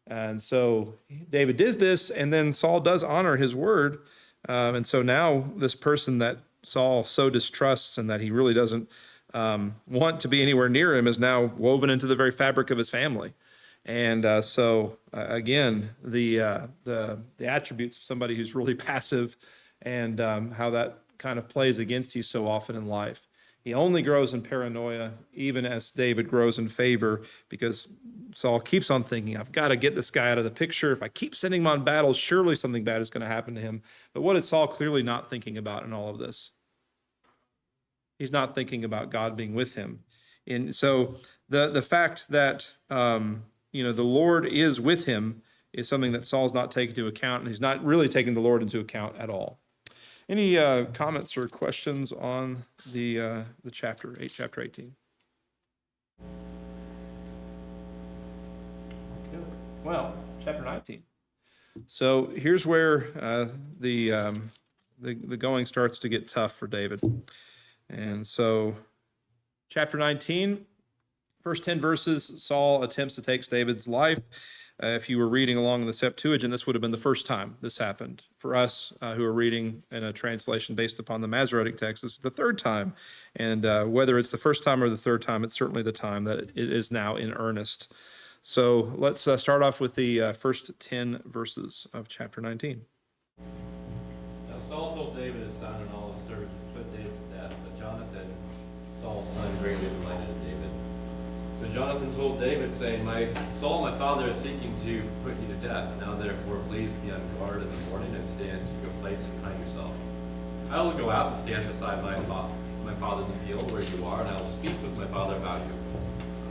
And so David does this, and then Saul does honor his word. And so now this person that Saul so distrusts and that he really doesn't want to be anywhere near him is now woven into the very fabric of his family. And so again, the attributes of somebody who's really passive and how that kind of plays against you so often in life. He only grows in paranoia, even as David grows in favor, because Saul keeps on thinking, I've got to get this guy out of the picture. If I keep sending him on battles, surely something bad is going to happen to him. But what is Saul clearly not thinking about in all of this? He's not thinking about God being with him. And so the fact that the Lord is with him is something that Saul's not taking into account, and he's not really taking the Lord into account at all. Any comments or questions on the chapter 18? Okay. Well, chapter 19. So here's where the going starts to get tough for David. And so chapter 19, first 10 verses, Saul attempts to take David's life. If you were reading along in the Septuagint, this would have been the first time this happened. For us who are reading in a translation based upon the Masoretic text, this is the third time. And whether it's the first time or the third time, it's certainly the time that it is now in earnest. So let's start off with the first 10 verses of chapter 19. Now Saul told David his son and all his servants to put David to death, but Jonathan, Saul's son, greatly delighted in David. So Jonathan told David, saying, Saul, my father, is seeking to put you to death. Now therefore, please be on guard in the morning and stay in a secret place and hide yourself. I will go out and stand beside my father in the field where you are, and I will speak with my father about you.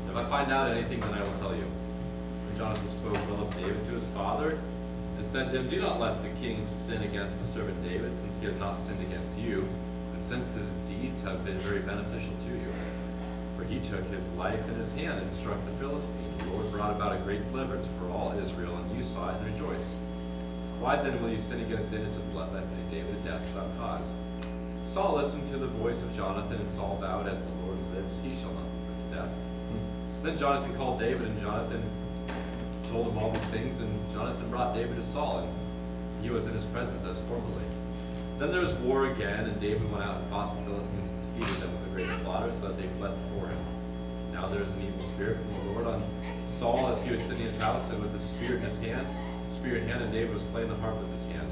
If I find out anything, then I will tell you. And Jonathan spoke well of David to his father, and said to him, do not let the king sin against the servant David, since he has not sinned against you, and since his deeds have been very beneficial to you. For he took his life in his hand and struck the Philistine. The Lord brought about a great deliverance for all Israel, and you saw it and rejoiced. Why then will you sin against innocent blood by putting David to death without cause? Saul listened to the voice of Jonathan, and Saul vowed, as the Lord lives, he shall not be put to death. Then Jonathan called David, and Jonathan told him all these things, and Jonathan brought David to Saul, and he was in his presence as formerly. Then there was war again, and David went out and fought the Philistines and defeated them with a great slaughter, so that they fled before him. Now there was an evil spirit from the Lord on Saul as he was sitting in his house, and with his spear in his hand, and David was playing the harp with his hand.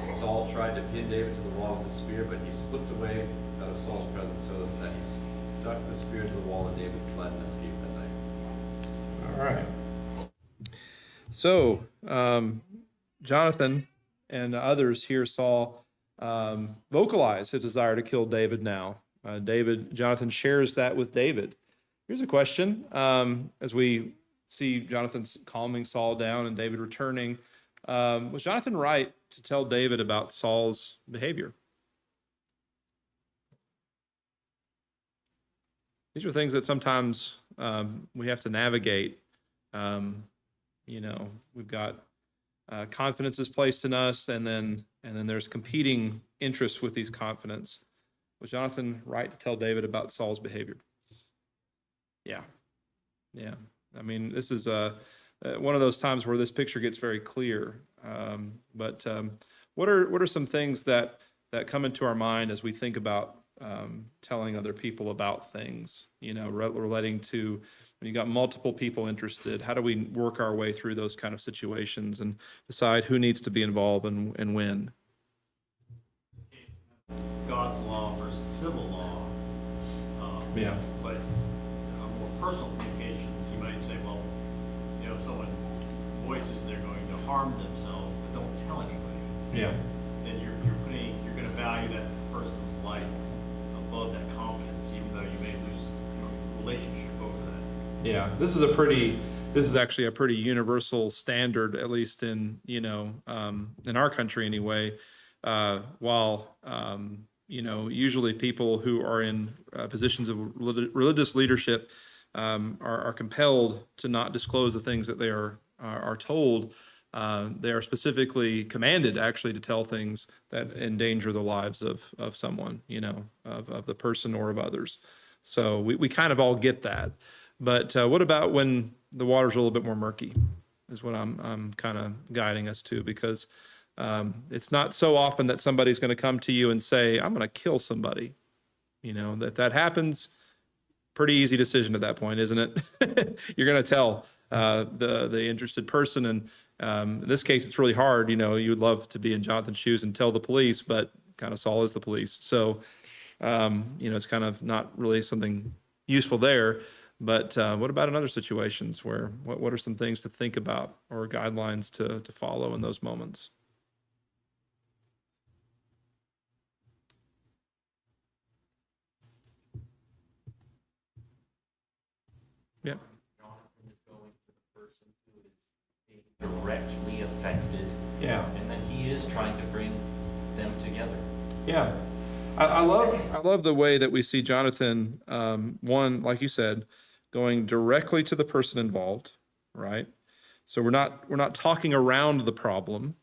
And Saul tried to pin David to the wall with his spear, but he slipped away out of Saul's presence, so that he stuck the spear to the wall, and David fled and escaped that night. All right. So, Jonathan and others here saw vocalize his desire to kill David now. Jonathan shares that with David. Here's a question. As we see Jonathan calming Saul down and David returning, was Jonathan right to tell David about Saul's behavior? These are things that sometimes we have to navigate. We've got confidence is placed in us, and then there's competing interests with these confidence. Was Jonathan right to tell David about Saul's behavior? Yeah. I mean, this is one of those times where this picture gets very clear. But what are some things that come into our mind as we think about telling other people about things? Relating to when you got multiple people interested. How do we work our way through those kind of situations and decide who needs to be involved and when? God's law versus civil law. Yeah. But more personal communications, you might say, well, if someone voices they're going to harm themselves, but don't tell anybody, Yeah. then you're going to value that person's life above that confidence, even though you may lose your relationship over that. Yeah. This is actually a pretty universal standard, at least in our country anyway. While usually people who are in positions of religious leadership are compelled to not disclose the things that they are told. They are specifically commanded actually to tell things that endanger the lives of someone, of the person or of others. So we kind of all get that. But what about when the water's a little bit more murky, is what I'm kind of guiding us to, because it's not so often that somebody's going to come to you and say, I'm going to kill somebody. That happens. Pretty easy decision at that point, isn't it? You're going to tell the interested person. And in this case, it's really hard. You would love to be in Jonathan's shoes and tell the police, but kind of Saul is the police. So, it's kind of not really something useful there. But what about in other situations where what are some things to think about or guidelines to follow in those moments? Yeah. Jonathan is going to the person who is being directly affected. Yeah. And then he is trying to bring them together. Yeah. I love the way that we see Jonathan, one, like you said, going directly to the person involved, right? So we're not talking around the problem.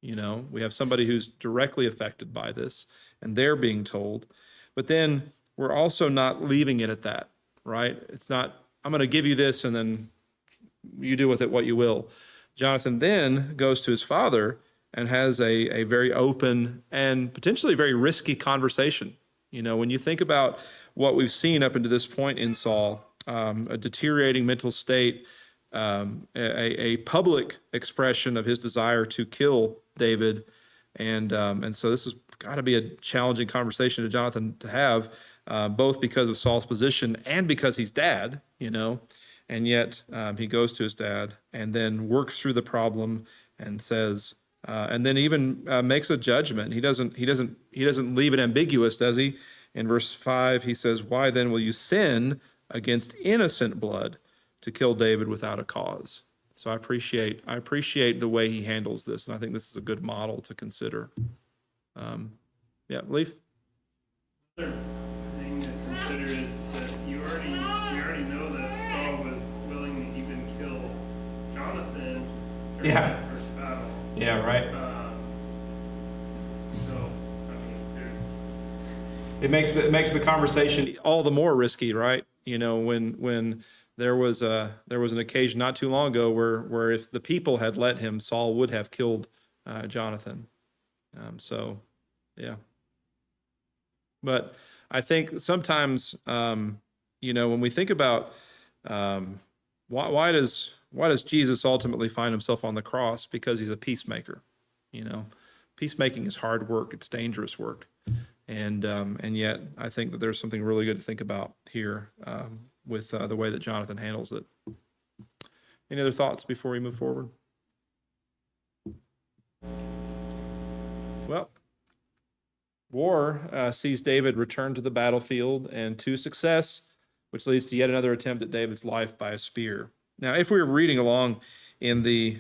We have somebody who's directly affected by this and they're being told, but then we're also not leaving it at that, right? It's not, I'm going to give you this and then you do with it what you will. Jonathan then goes to his father and has a very open and potentially very risky conversation. When you think about what we've seen up until this point in Saul, a deteriorating mental state, a public expression of his desire to kill David, and so this has got to be a challenging conversation to Jonathan to have, both because of Saul's position and because he's dad. and yet he goes to his dad and then works through the problem and says, and then even makes a judgment. He doesn't leave it ambiguous, does he? In verse 5, he says, "Why then will you sin against innocent blood to kill David without a cause?" So I appreciate the way he handles this, and I think this is a good model to consider. Yeah, Leif? Another thing to consider is that we already know that Saul was willing to even kill Jonathan during Yeah. that first battle. Yeah, right. So, I mean, It makes the conversation all the more risky, right? You know, when there was an occasion not too long ago where if the people had let him, Saul would have killed Jonathan. So, yeah. But I think sometimes, you know, when we think about why does Jesus ultimately find himself on the cross? Because he's a peacemaker. You know, peacemaking is hard work. It's dangerous work. And yet I think that there's something really good to think about here with the way that Jonathan handles it. Any other thoughts before we move forward? Well, war sees David return to the battlefield and to success, which leads to yet another attempt at David's life by a spear. Now, if we were reading along in the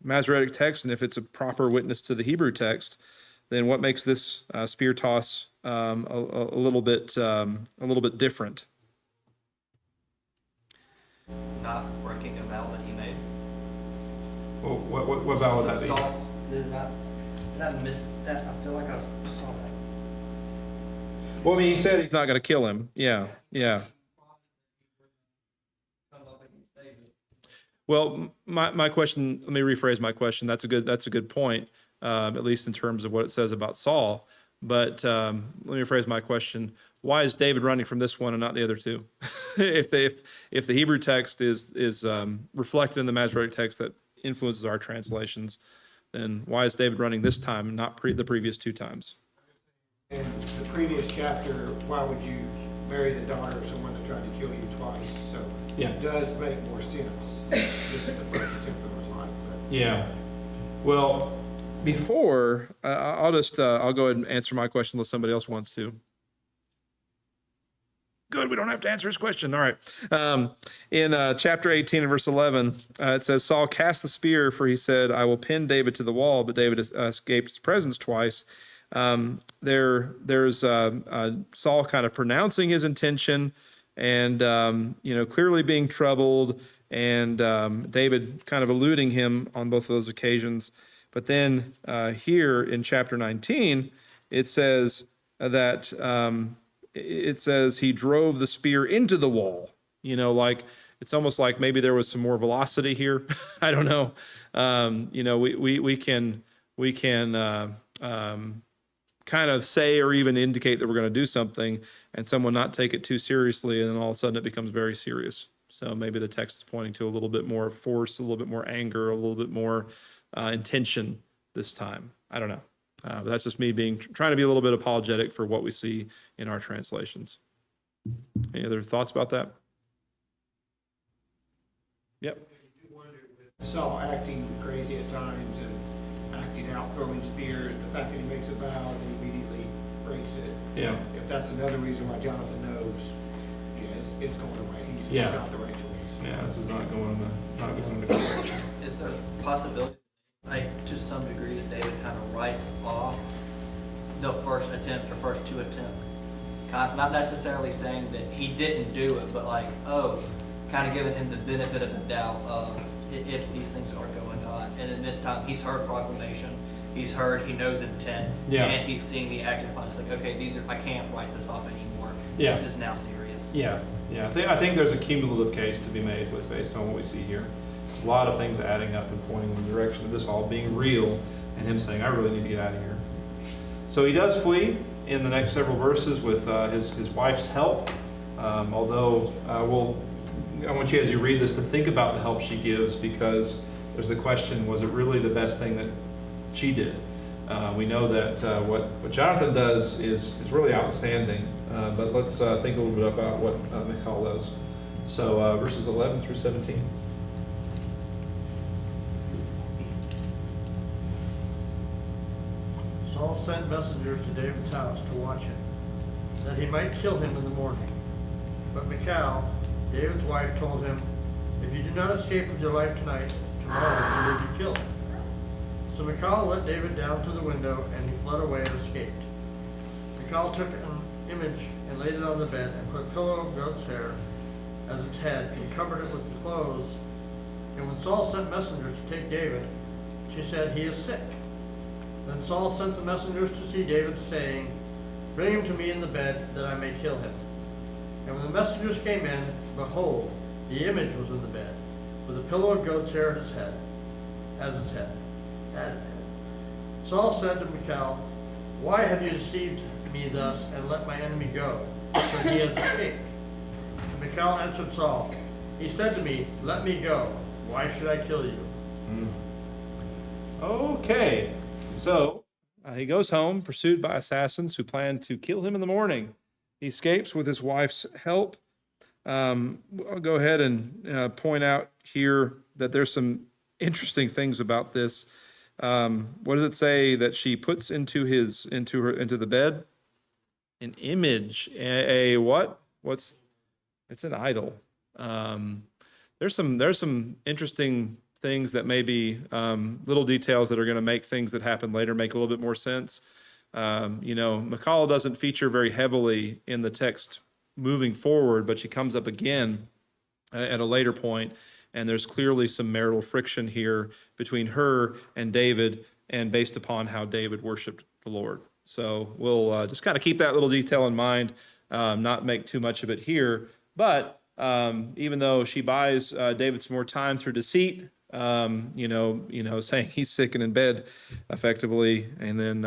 Masoretic text, and if it's a proper witness to the Hebrew text, then what makes this spear toss a little bit different? Not breaking a vow that he made. Well, what vow would that be? Saul, did I miss that? I feel like I saw that. Well, I mean, he said he's not going to kill him. Yeah. Well, my question. Let me rephrase my question. That's a good point. At least in terms of what it says about Saul. But let me rephrase my question. Why is David running from this one and not the other two? if the Hebrew text is reflected in the Masoretic text that influences our translations, then why is David running this time and not the previous two times? In the previous chapter, why would you marry the daughter of someone that tried to kill you twice? So Yeah. it does make more sense. This is the first attempt in his life, but Yeah. Well, before I'll go ahead and answer my question unless somebody else wants to. Good, we don't have to answer his question. All right. In chapter 18 and verse 11, it says, Saul cast the spear, for he said, I will pin David to the wall, but David escaped his presence twice. There's Saul kind of pronouncing his intention and, clearly being troubled, and David kind of eluding him on both of those occasions. But then here in chapter 19, it says that he drove the spear into the wall. Like it's almost like maybe there was some more velocity here. I don't know. We can kind of say or even indicate that we're going to do something, and someone not take it too seriously, and then all of a sudden it becomes very serious. So maybe the text is pointing to a little bit more force, a little bit more anger, a little bit more intention this time. I don't know. But that's just me trying to be a little bit apologetic for what we see in our translations. Any other thoughts about that? Yep. Saul acting crazy at times and acting out, throwing spears, the fact that he makes a vow and immediately breaks it. Yeah. If that's another reason why Jonathan knows, it's going away. He's not the right choice. Yeah, this is not going in the good direction. Is there a possibility, to some degree, that David kind of writes off the first attempt or first two attempts? Not necessarily saying that he didn't do it, but kind of giving him the benefit of the doubt of if these things are going on. And then this time he's heard proclamation, he knows intent, and he's seeing the action plan. It's like, okay, I can't write this off anymore. Yeah. This is now serious. Yeah. I think there's a cumulative case to be made based on what we see here. There's a lot of things adding up and pointing in the direction of this all being real, and him saying, I really need to get out of here. So he does flee in the next several verses with his wife's help, although I want you, as you read this, to think about the help she gives, because there's the question, was it really the best thing that she did? We know that what Jonathan does is really outstanding, but let's think a little bit about what Michal does. So verses 11 through 17. Saul sent messengers to David's house to watch him, that he might kill him in the morning. But Michal, David's wife, told him, "If you do not escape with your life tonight, tomorrow you will be killed." So Michal let David down through the window, and he fled away and escaped. Michal took an image and laid it on the bed, and put a pillow of goat's hair as its head, and covered it with the clothes. And when Saul sent messengers to take David, she said, "He is sick." Then Saul sent the messengers to see David, saying, "Bring him to me in the bed, that I may kill him." And when the messengers came in, behold, the image was in the bed, with a pillow of goat's hair at its head, at its head. Saul said to Michal, "Why have you deceived me thus, and let my enemy go, so he has escaped?" And Michal answered Saul, "He said to me, 'Let me go. Why should I kill you?'" Okay, so he goes home, pursued by assassins who plan to kill him in the morning. He escapes with his wife's help. I'll go ahead and point out here that there's some interesting things about this. What does it say that she puts into the bed? An image, a what? It's an idol. There's some interesting things that may be little details that are going to make things that happen later make a little bit more sense. Michal doesn't feature very heavily in the text moving forward, but she comes up again at a later point, and there's clearly some marital friction here between her and David, and based upon how David worshiped the Lord. So we'll just kind of keep that little detail in mind, not make too much of it here. But even though she buys David some more time through deceit, saying he's sick and in bed effectively, and then,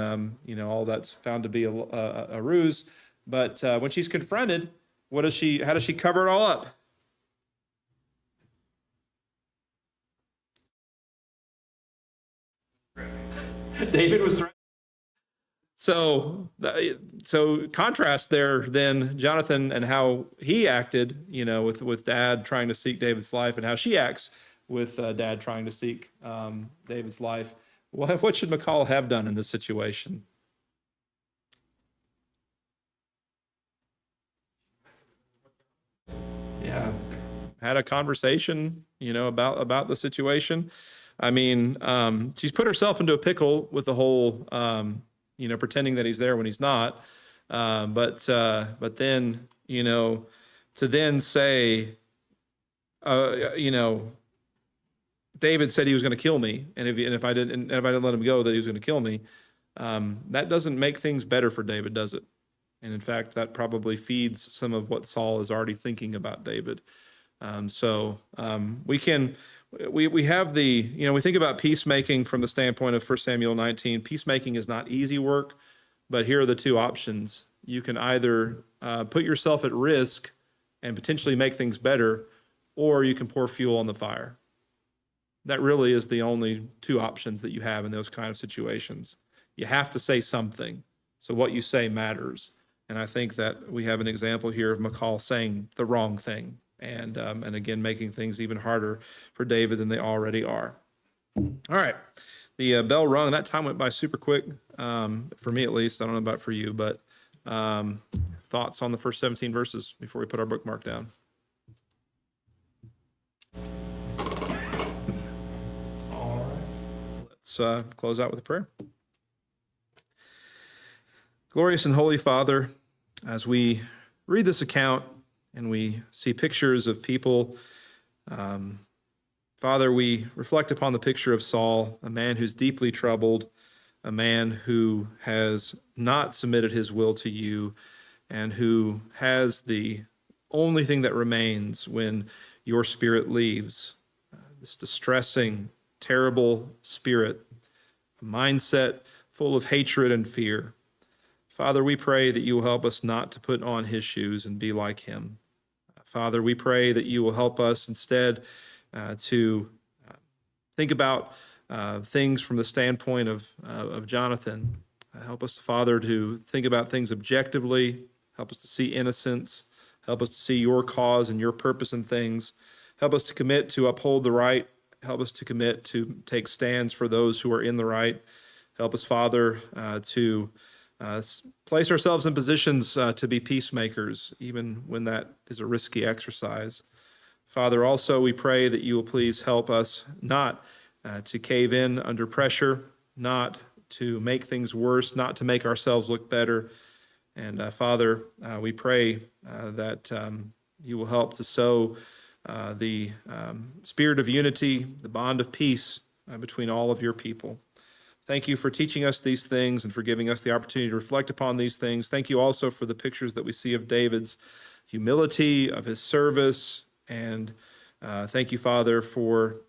all that's found to be a ruse. But when she's confronted, how does she cover it all up? David was threatened. So contrast there then Jonathan and how he acted, with dad trying to seek David's life, and how she acts with dad trying to seek David's life. What should Michal have done in this situation? Yeah, had a conversation, about the situation. I mean, she's put herself into a pickle with the whole, pretending that he's there when he's not. But then, to then say, David said he was going to kill me, and if I didn't let him go, that he was going to kill me. That doesn't make things better for David, does it? And in fact, that probably feeds some of what Saul is already thinking about David. We have we think about peacemaking from the standpoint of 1 Samuel 19. Peacemaking is not easy work, but here are the two options. You can either put yourself at risk and potentially make things better, or you can pour fuel on the fire. That really is the only two options that you have in those kind of situations. You have to say something, so what you say matters. And I think that we have an example here of Michal saying the wrong thing, and again, making things even harder for David than they already are. All right, the bell rung. That time went by super quick, for me at least. I don't know about for you, but thoughts on the first 17 verses before we put our bookmark down? All right, let's close out with a prayer. Glorious and holy Father, as we read this account and we see pictures of people, Father, we reflect upon the picture of Saul, a man who's deeply troubled, a man who has not submitted his will to you, and who has the only thing that remains when your spirit leaves, this distressing, terrible spirit, a mindset full of hatred and fear. Father, we pray that you will help us not to put on his shoes and be like him. Father, we pray that you will help us instead to think about things from the standpoint of Jonathan. Help us, Father, to think about things objectively. Help us to see innocence. Help us to see your cause and your purpose in things. Help us to commit to uphold the right. Help us to commit to take stands for those who are in the right. Help us, Father, to place ourselves in positions to be peacemakers, even when that is a risky exercise. Father, also we pray that you will please help us not to cave in under pressure, not to make things worse, not to make ourselves look better. And Father, we pray that you will help to sow the spirit of unity, the bond of peace between all of your people. Thank you for teaching us these things and for giving us the opportunity to reflect upon these things. Thank you also for the pictures that we see of David's humility, of his service, and thank you, Father, for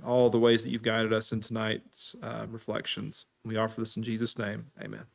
all the ways that you've guided us in tonight's reflections. We offer this in Jesus' name. Amen.